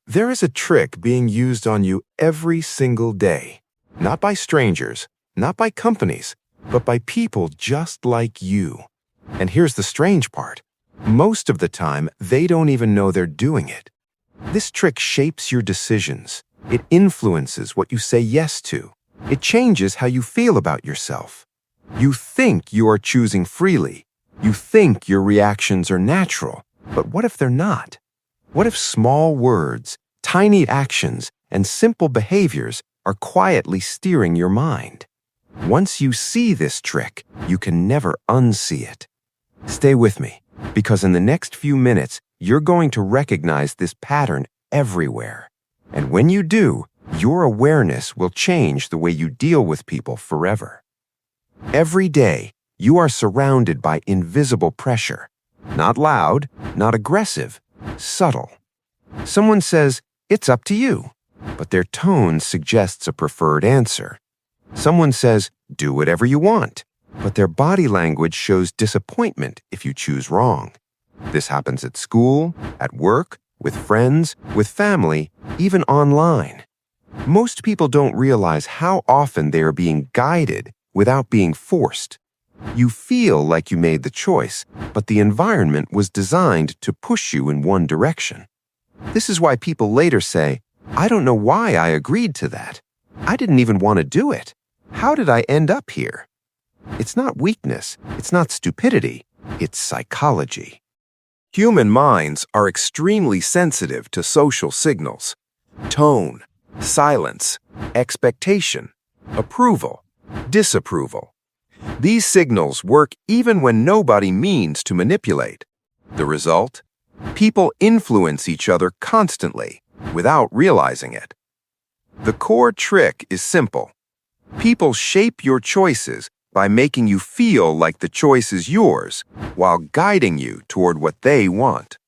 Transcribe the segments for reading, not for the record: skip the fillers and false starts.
There is a trick being used on you every single day. Not by strangers, not by companies, but by people just like you. And here's the strange part. Most of the time, they don't even know they're doing it. This trick shapes your decisions. It influences what you say yes to. It changes how you feel about yourself. You think you are choosing freely. You think your reactions are natural. But what if they're not? What if small words, tiny actions, and simple behaviors are quietly steering your mind? Once you see this trick, you can never unsee it. Stay with me, because in the next few minutes, you're going to recognize this pattern everywhere. And when you do, your awareness will change the way you deal with people forever. Every day, you are surrounded by invisible pressure. Not loud, not aggressive, subtle. Someone says, "It's up to you," but their tone suggests a preferred answer. Someone says, "Do whatever you want," but their body language shows disappointment if you choose wrong. This happens at school, at work, with friends, with family, even online. Most people don't realize how often they are being guided without being forced. You feel like you made the choice, but the environment was designed to push you in one direction. This is why people later say, "I don't know why I agreed to that. I didn't even want to do it. How did I end up here?" It's not weakness, it's not stupidity, it's psychology. Human minds are extremely sensitive to social signals. Tone, silence, expectation, approval, disapproval. These signals work even when nobody means to manipulate. The result? People influence each other constantly, without realizing it. The core trick is simple. People shape your choices by making you feel like the choice is yours, while guiding you toward what they want.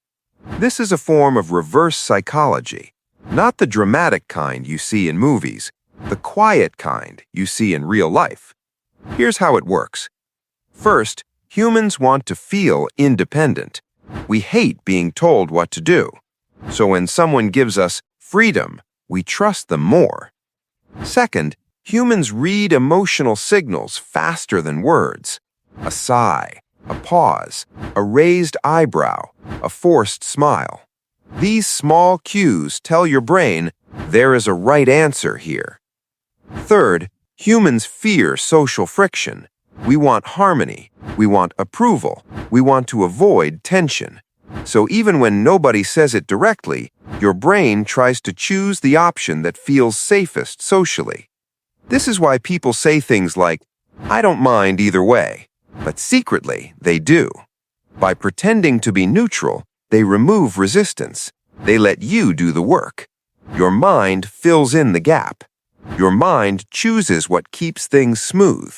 This is a form of reverse psychology, not the dramatic kind you see in movies, the quiet kind you see in real life. Here's how it works. First, humans want to feel independent. We hate being told what to do. So when someone gives us freedom, we trust them more. Second, humans read emotional signals faster than words. A sigh, a pause, a raised eyebrow, a forced smile. These small cues tell your brain there is a right answer here. Third, humans fear social friction. We want harmony. We want approval. We want to avoid tension. So even when nobody says it directly, your brain tries to choose the option that feels safest socially. This is why people say things like, "I don't mind either way," but secretly they do. By pretending to be neutral, they remove resistance. They let you do the work. Your mind fills in the gap. Your mind chooses what keeps things smooth.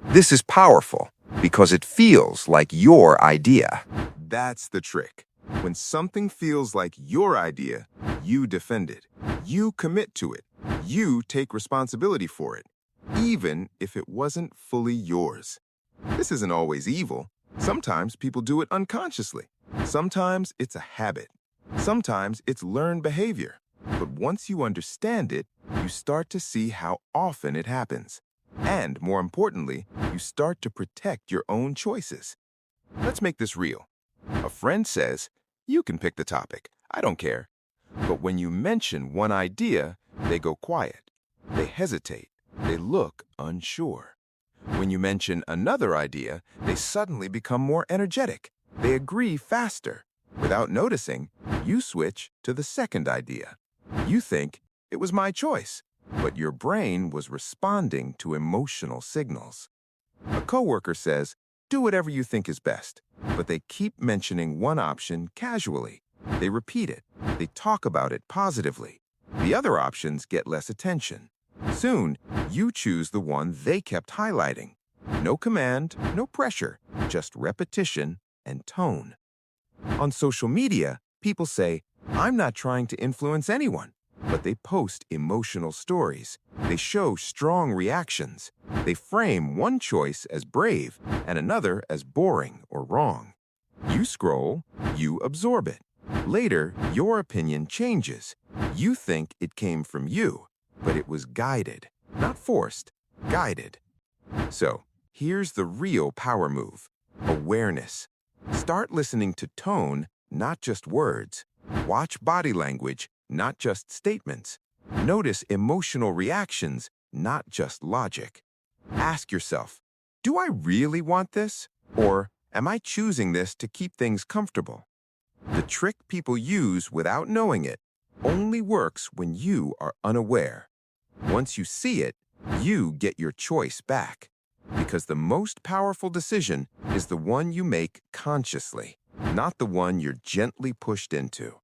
This is powerful because it feels like your idea. That's the trick. When something feels like your idea, you defend it. You commit to it. You take responsibility for it, even if it wasn't fully yours. This isn't always evil. Sometimes people do it unconsciously. Sometimes it's a habit. Sometimes it's learned behavior. But once you understand it, you start to see how often it happens. And more importantly, you start to protect your own choices. Let's make this real. A friend says, "You can pick the topic. I don't care." But when you mention one idea, they go quiet. They hesitate. They look unsure. When you mention another idea, they suddenly become more energetic. They agree faster. Without noticing, you switch to the second idea. You think, "It was my choice," but your brain was responding to emotional signals. A coworker says, "Do whatever you think is best," but they keep mentioning one option casually. They repeat it. They talk about it positively. The other options get less attention. Soon, you choose the one they kept highlighting. No command, no pressure, just repetition and tone. On social media, people say, "I'm not trying to influence anyone," but they post emotional stories. They show strong reactions. They frame one choice as brave and another as boring or wrong. You scroll, you absorb it. Later, your opinion changes. You think it came from you, but it was guided, not forced, guided. So, here's the real power move: awareness. Start listening to tone, not just words. Watch body language, not just statements. Notice emotional reactions, not just logic. Ask yourself, do I really want this? Or am I choosing this to keep things comfortable? The trick people use without knowing it only works when you are unaware. Once you see it, you get your choice back. Because the most powerful decision is the one you make consciously, not the one you're gently pushed into.